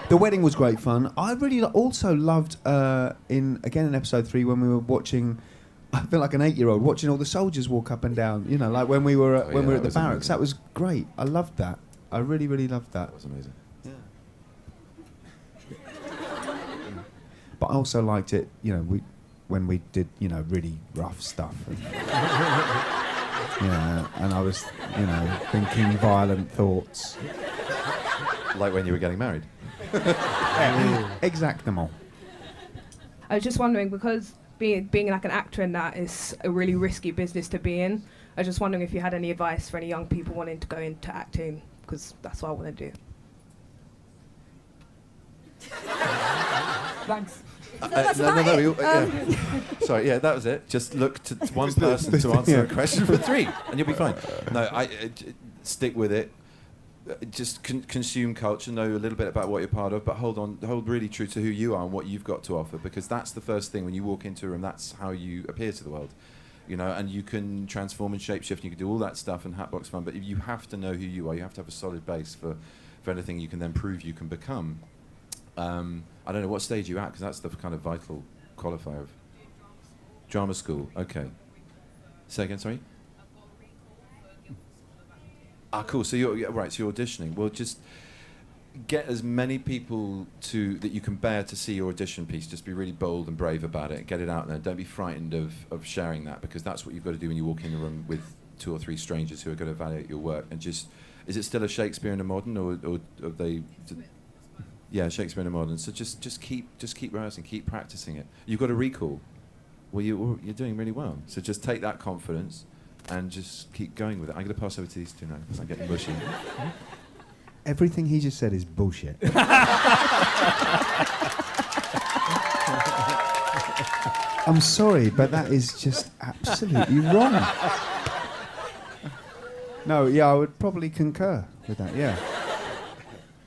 Speaker 6: The wedding was great fun. I really also loved in episode 3 when we were watching. I feel like an 8-year-old watching all the soldiers walk up and down. You know, like when we were at the barracks.
Speaker 4: Amazing.
Speaker 6: That was great. I loved that. I really, really loved that.
Speaker 4: That was amazing.
Speaker 6: But I also liked it, you know, when we did, you know, really rough stuff. And, and I was, you know, thinking violent thoughts.
Speaker 4: Like when you were getting married.
Speaker 6: Exactamo.
Speaker 9: I was just wondering, because being like an actor in that is a really risky business to be in, I was just wondering if you had any advice for any young people wanting to go into acting, because that's what I want to do. Thanks.
Speaker 4: Sorry, yeah, that was it. Just look to one person to answer a question for 3, and you'll be fine. No, stick with it. Just consume culture, know a little bit about what you're part of, but hold really true to who you are and what you've got to offer, because that's the first thing when you walk into a room. That's how you appear to the world, you know. And you can transform and shapeshift, and you can do all that stuff and hatbox fun. But you have to know who you are. You have to have a solid base for anything you can then prove you can become. I don't know what stage you're at, because that's the kind of vital qualifier of drama school. Okay. Say again, sorry? Cool. So you're right. So you're auditioning. Well, just get as many people that you can bear to see your audition piece. Just be really bold and brave about it. Get it out there. Don't be frightened of sharing that, because that's what you've got to do when you walk in a room with 2 or 3 strangers who are going to evaluate your work. And just, is it still a Shakespeare in a modern, or have they? Yeah, Shakespeare in a modern. So just keep rehearsing, keep practicing it. You've got a recall. Well, you're doing really well. So just take that confidence and just keep going with it. I'm going to pass over to these 2 now, because I'm getting mushy.
Speaker 6: Everything he just said is bullshit. I'm sorry, but that is just absolutely wrong. No, yeah, I would probably concur with that. Yeah.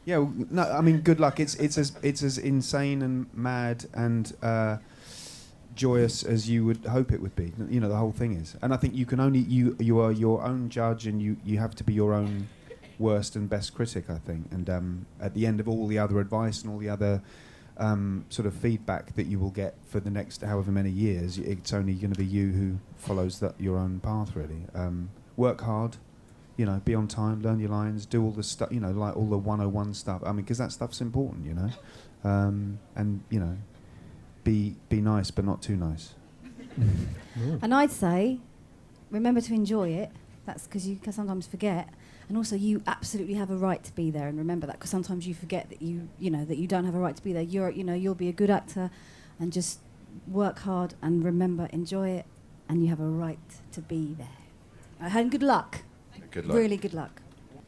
Speaker 6: Yeah, no, I mean, good luck. It's as insane and mad and joyous as you would hope it would be. You know, the whole thing is. And I think you can only you are your own judge, and you have to be your own worst and best critic, I think. And at the end of all the other advice and all the other sort of feedback that you will get for the next however many years, it's only going to be you who follows your own path, really. Work hard. You know, be on time, learn your lines, do all the stuff, you know, like all the 101 stuff. I mean, because that stuff's important, you know. And, you know, be nice, but not too nice.
Speaker 5: And I'd say, remember to enjoy it. That's because you can sometimes forget. And also, you absolutely have a right to be there, and remember that, because sometimes you forget that you know that you don't have a right to be there. You'll be a good actor, and just work hard and remember, enjoy it, and you have a right to be there. And good luck.
Speaker 4: Good luck.
Speaker 5: Really good luck.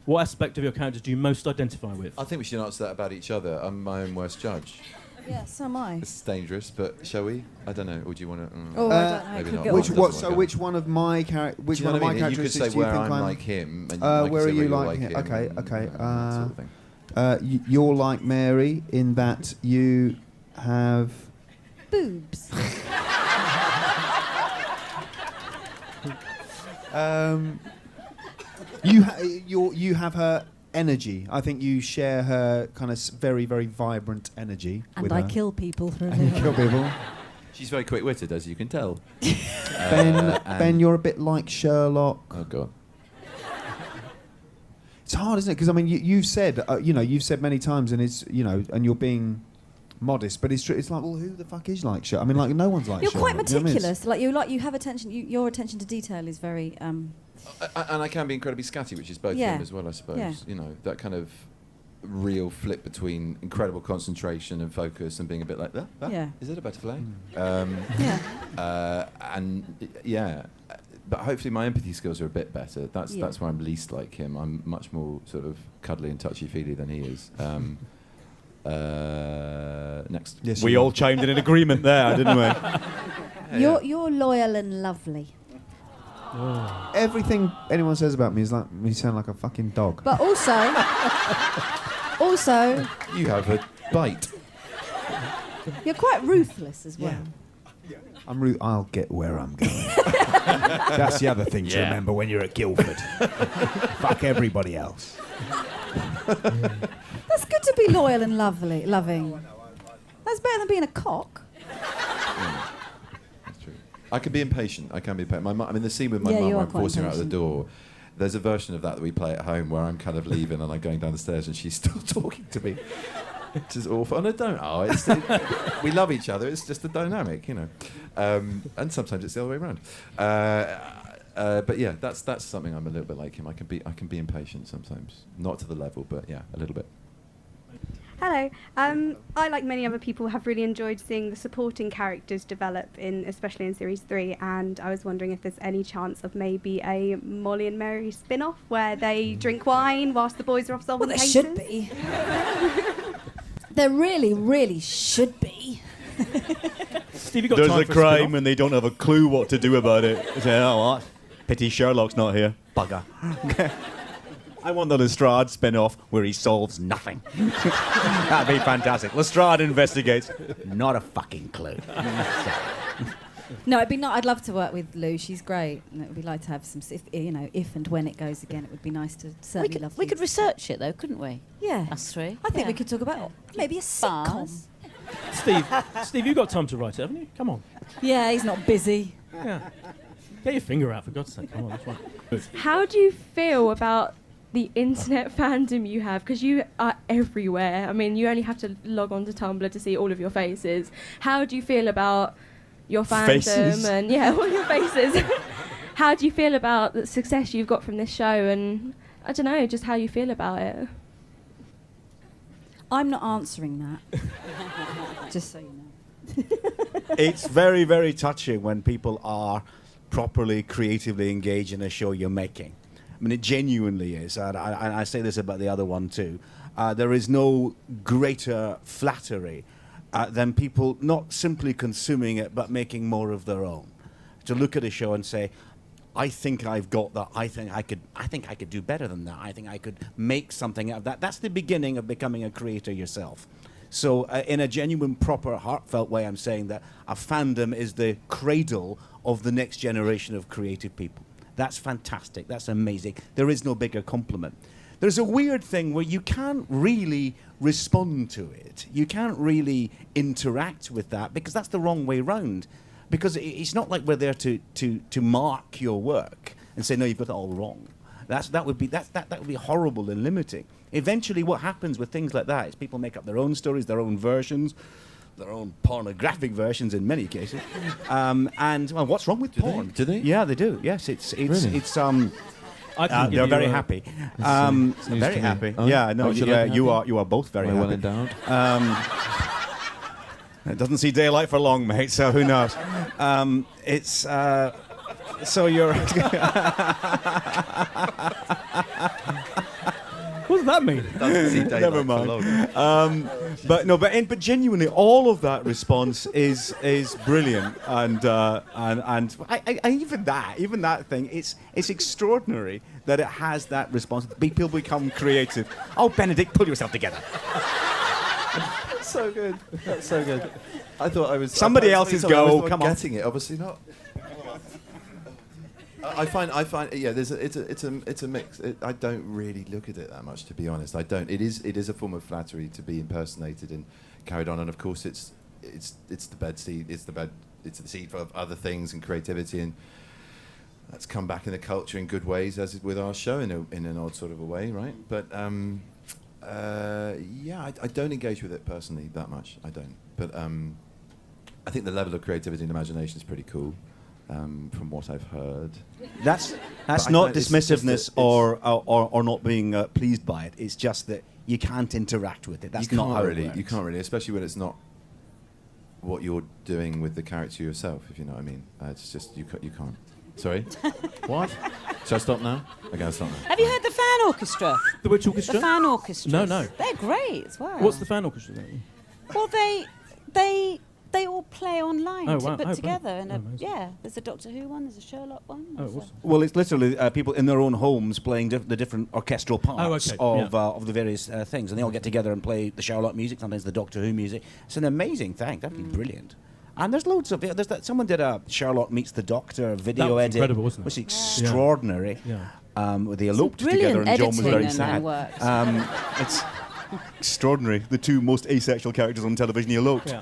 Speaker 1: What aspect of your character do you most identify with?
Speaker 4: I think we should answer that about each other. I'm my own worst judge.
Speaker 5: Yeah, so am I.
Speaker 4: This is dangerous, but shall we? I don't know. Or do you want to?
Speaker 5: Oh, I don't know.
Speaker 4: Maybe
Speaker 5: Could
Speaker 4: not.
Speaker 5: get
Speaker 6: Which
Speaker 5: on.
Speaker 6: what? So which one of my which
Speaker 4: Do you
Speaker 6: one
Speaker 4: know
Speaker 6: of
Speaker 4: what I
Speaker 6: my
Speaker 4: mean?
Speaker 6: characteristics
Speaker 4: You could say
Speaker 6: do you
Speaker 4: where
Speaker 6: think
Speaker 4: I'm
Speaker 6: I'm
Speaker 4: like him, and
Speaker 6: where are you
Speaker 4: you're
Speaker 6: like him?
Speaker 4: him,
Speaker 6: Okay,
Speaker 4: and,
Speaker 6: okay.
Speaker 4: that sort of thing.
Speaker 6: You're like Mary in that you have
Speaker 5: Boobs.
Speaker 6: you have her energy. I think you share her kind of very, very vibrant energy.
Speaker 5: And
Speaker 6: with
Speaker 5: I
Speaker 6: her.
Speaker 5: kill people for a
Speaker 6: And you
Speaker 5: living.
Speaker 6: kill people.
Speaker 4: She's very quick-witted, as you can tell.
Speaker 6: Ben, you're a bit like Sherlock.
Speaker 4: Oh God.
Speaker 6: It's hard, isn't it? Because I mean, you've said, you've said many times, and it's, and you're being modest, but it's true. It's like, well, who the fuck is like Sherlock? I mean, like no one's like
Speaker 5: You're
Speaker 6: Sherlock.
Speaker 5: quite
Speaker 6: You know what I mean?
Speaker 5: meticulous. You have attention. Your attention to detail is very.
Speaker 4: And I can be incredibly scatty, which is both
Speaker 5: Yeah.
Speaker 4: him as well, I suppose.
Speaker 5: Yeah.
Speaker 4: You know, that kind of real flip between incredible concentration and focus and being a bit like,
Speaker 5: Yeah.
Speaker 4: is it a butterfly?
Speaker 5: Yeah.
Speaker 4: But hopefully my empathy skills are a bit better. That's
Speaker 5: Yeah.
Speaker 4: where I'm least like him. I'm much more sort of cuddly and touchy-feely than he is. Next.
Speaker 6: Yes,
Speaker 10: We
Speaker 6: you
Speaker 10: all
Speaker 6: are.
Speaker 10: chimed in agreement there, didn't we?
Speaker 5: You're loyal and lovely.
Speaker 6: Everything anyone says about me is like me sound like a fucking dog.
Speaker 5: But also,
Speaker 4: You have a bite.
Speaker 5: you're quite ruthless as well.
Speaker 6: I'll get where I'm going. That's the other thing to remember when you're at Guildford. Fuck everybody else.
Speaker 5: That's good to be loyal and loving. That's better than being a cock.
Speaker 4: That's true. I can be impatient. My mum, I mean, the scene with my
Speaker 5: Yeah,
Speaker 4: mum
Speaker 5: you
Speaker 4: where
Speaker 5: are
Speaker 4: I'm
Speaker 5: quite
Speaker 4: forcing her out of the
Speaker 5: impatient.
Speaker 4: door. There's a version of that we play at home where I'm kind of leaving and I'm going down the stairs and she's still talking to me. Which is awful. And I don't. We love each other. It's just a dynamic, you know. And sometimes it's the other way around. But yeah, that's something I'm a little bit like him. I can be impatient sometimes. Not to the level, but yeah, a little bit.
Speaker 10: Hello. I, like many other people, have really enjoyed seeing the supporting characters develop, especially in Series 3, and I was wondering if there's any chance of maybe a Molly and Mary spin-off where they drink wine whilst the boys are off solving
Speaker 5: Well, there
Speaker 10: cases.
Speaker 5: should be. There really, really should be.
Speaker 1: Steve, you got
Speaker 11: There's
Speaker 1: time
Speaker 11: a
Speaker 1: for
Speaker 11: crime
Speaker 1: spin-off?
Speaker 11: and they don't have a clue what to do about it. They say, oh, what? Pity Sherlock's not here. Bugger. I want the Lestrade spin-off where he solves nothing. That'd be fantastic. Lestrade investigates. Not a fucking clue.
Speaker 5: No, I'd love to work with Lou. She's great, and it would be like to have some. If and when it goes again, it would be nice to certainly love.
Speaker 2: We could research it though, couldn't we?
Speaker 5: Yeah,
Speaker 2: Us three.
Speaker 5: I think we
Speaker 2: Yeah.
Speaker 5: could talk about maybe a sitcom.
Speaker 2: Bars.
Speaker 1: Steve, you got time to write it, haven't you? Come on.
Speaker 5: Yeah, he's not busy.
Speaker 1: Yeah. Get your finger out, for God's sake. Come on, that's right.
Speaker 12: How do you feel about the internet fandom you have? Because you are everywhere. I mean, you only have to log on to Tumblr to see all of your faces. How do you feel about your fandom
Speaker 11: Faces?
Speaker 12: and all your faces? How do you feel about the success you've got from this show, and I don't know, just how you feel about it?
Speaker 5: I'm not answering that. Just so you know.
Speaker 11: It's very, very touching when people are properly creatively engaged in a show you're making. I mean, it genuinely is. And I say this about the other one too. There is no greater flattery than people not simply consuming it, but making more of their own. To look at a show and say, I think I've got that. I think I could do better than that. I think I could make something out of that. That's the beginning of becoming a creator yourself. So in a genuine, proper, heartfelt way, I'm saying that a fandom is the cradle of the next generation of creative people. That's fantastic. That's amazing. There is no bigger compliment. There's a weird thing where you can't really respond to it. You can't really interact with that because that's the wrong way round. Because it's not like we're there to mark your work and say, no, you've got it all wrong. That would be horrible and limiting. Eventually what happens with things like that is people make up their own stories, their own versions, their own pornographic versions in many cases. And well, what's wrong with porn?
Speaker 4: Do they?
Speaker 11: Yeah, they do. Yes, it's
Speaker 4: Really?
Speaker 11: they're very happy.
Speaker 4: It's news
Speaker 11: Very
Speaker 4: to me.
Speaker 11: happy.
Speaker 4: Oh,
Speaker 11: Yeah, no,
Speaker 4: oh, should I be
Speaker 11: you
Speaker 4: happy?
Speaker 11: are both very
Speaker 4: Am I well
Speaker 11: happy.
Speaker 4: endowed?
Speaker 11: It doesn't see daylight for long, mate. So who knows? It's so you're.
Speaker 1: What does that mean?
Speaker 4: Doesn't see daylight
Speaker 11: Never
Speaker 4: for
Speaker 11: mind.
Speaker 4: long.
Speaker 11: But genuinely, all of that response is brilliant, and even that thing, it's extraordinary that it has that response. People become creative. Oh, Benedict, pull yourself together.
Speaker 4: So good. That's so good. I thought I was.
Speaker 11: Somebody
Speaker 4: I thought-
Speaker 11: else's
Speaker 4: I thought I was
Speaker 11: go, come on.
Speaker 4: Getting it, obviously not. I find yeah. It's a mix. I don't really look at it that much, to be honest. I don't. It is a form of flattery to be impersonated and carried on, and of course it's the bed seed. It's the seed for other things and creativity, and that's come back in the culture in good ways, as with our show in an odd sort of a way, right? But yeah, I don't engage with it personally that much. I don't. But I think the level of creativity and imagination is pretty cool. From what I've heard,
Speaker 11: That's
Speaker 4: But I
Speaker 11: not
Speaker 4: don't- it's just that
Speaker 11: dismissiveness
Speaker 4: it's-
Speaker 11: or not being pleased by it. It's just that you can't interact with it. That's
Speaker 4: you
Speaker 11: not
Speaker 4: can't
Speaker 11: how
Speaker 4: really.
Speaker 11: it works.
Speaker 4: You can't really, especially when it's not what you're doing with the character yourself. If you know what I mean. It's just you can't. Sorry. What? Should I stop now? Okay, I'll stop now.
Speaker 2: Have you heard the fan orchestra?
Speaker 1: The which orchestra?
Speaker 2: The fan orchestra.
Speaker 1: No, no.
Speaker 2: They're great as well.
Speaker 1: What's the fan orchestra then?
Speaker 2: Well, they they all play online
Speaker 1: Oh,
Speaker 2: to
Speaker 1: wow.
Speaker 2: put
Speaker 1: Oh,
Speaker 2: together. And
Speaker 1: amazing.
Speaker 2: there's a Doctor Who one, there's a Sherlock one.
Speaker 1: Oh,
Speaker 2: there's a-
Speaker 1: awesome.
Speaker 3: Well, it's literally people in their own homes playing the different orchestral parts of the various things, and they all get together and play the Sherlock music, sometimes the Doctor Who music. It's an amazing thing. That'd be brilliant. And there's loads of it. There's someone did a Sherlock meets the Doctor video
Speaker 1: That was
Speaker 3: edit,
Speaker 1: incredible, wasn't it?
Speaker 3: which is extraordinary.
Speaker 1: Yeah.
Speaker 3: They eloped
Speaker 2: brilliant
Speaker 3: together, and John was
Speaker 2: editing
Speaker 3: very
Speaker 2: and
Speaker 3: sad.
Speaker 2: work.
Speaker 3: It's extraordinary. The two most asexual characters on television eloped.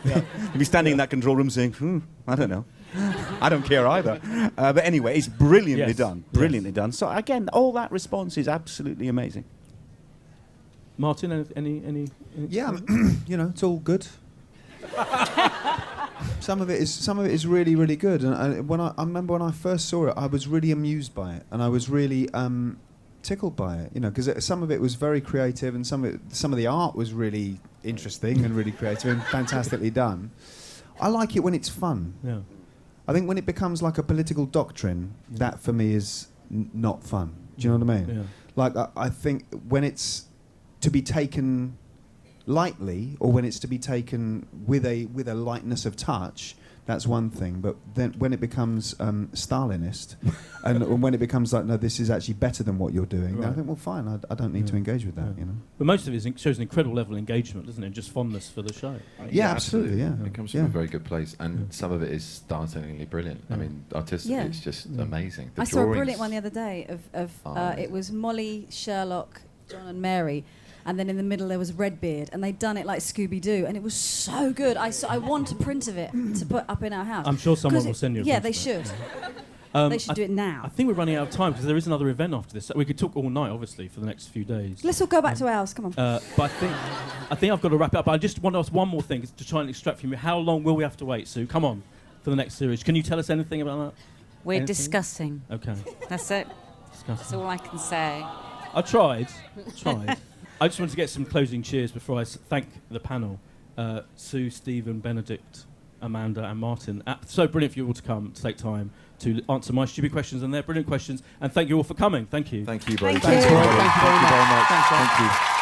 Speaker 1: Yeah.
Speaker 3: You'd be standing in that control room saying, I don't know. I don't care either. But anyway, it's brilliantly
Speaker 1: Yes.
Speaker 3: done. Brilliantly done. So again, all that response is absolutely amazing.
Speaker 1: Martin, any
Speaker 6: Yeah, it's all good. Some of it is really, really good. And I remember when I first saw it, I was really amused by it, and I was really tickled by it. Because some of it was very creative, and some of the art was really interesting and really creative and fantastically done. I like it when it's fun.
Speaker 1: Yeah.
Speaker 6: I think when it becomes like a political doctrine, that for me is not fun. Do you know what I mean?
Speaker 1: Yeah.
Speaker 6: Like I think when it's to be taken lightly, or when it's to be taken with a lightness of touch, that's one thing. But then when it becomes Stalinist, and when it becomes like, no, this is actually better than what you're doing, then I
Speaker 1: Right.
Speaker 6: think, well, fine, I don't need to engage with that.
Speaker 1: But most of it shows an incredible level of engagement, doesn't it? Just fondness for the show.
Speaker 6: Yeah, absolutely. Yeah,
Speaker 4: It comes from a very good place, and some of it is startlingly brilliant. I mean, artistically, it's just amazing. The
Speaker 5: I saw a brilliant
Speaker 4: drawings
Speaker 5: one the other day of
Speaker 4: are
Speaker 5: it was Molly, Sherlock, John and Mary, and then in the middle there was Redbeard, and they'd done it like Scooby-Doo, and it was so good. I want a print of it to put up in our house.
Speaker 1: I'm sure someone
Speaker 5: 'Cause
Speaker 1: will send you a
Speaker 5: Yeah,
Speaker 1: print
Speaker 5: they
Speaker 1: of it.
Speaker 5: should. They should do it now.
Speaker 1: I think we're running out of time because there is another event after this. We could talk all night, obviously, for the next few days.
Speaker 5: Let's all go back to ours. Come on.
Speaker 1: But I think I've got to wrap it up. But I just want to ask one more thing to try and extract from you. How long will we have to wait, Sue? Come on, for the next series. Can you tell us anything about that?
Speaker 2: We're
Speaker 1: Anything?
Speaker 2: discussing.
Speaker 1: Okay.
Speaker 2: That's it. That's all I can say.
Speaker 1: I tried. I just wanted to get some closing cheers before I thank the panel. Sue, Stephen, Benedict, Amanda and Martin. So brilliant for you all to come, to take time to answer my stupid questions and their brilliant questions. And thank you all for coming. Thank you.
Speaker 4: Thank you, buddy.
Speaker 5: Thank you.
Speaker 4: Thanks, everybody.
Speaker 1: Thank you very much.
Speaker 4: Thank you very much.
Speaker 1: Thanks,
Speaker 4: Thank you.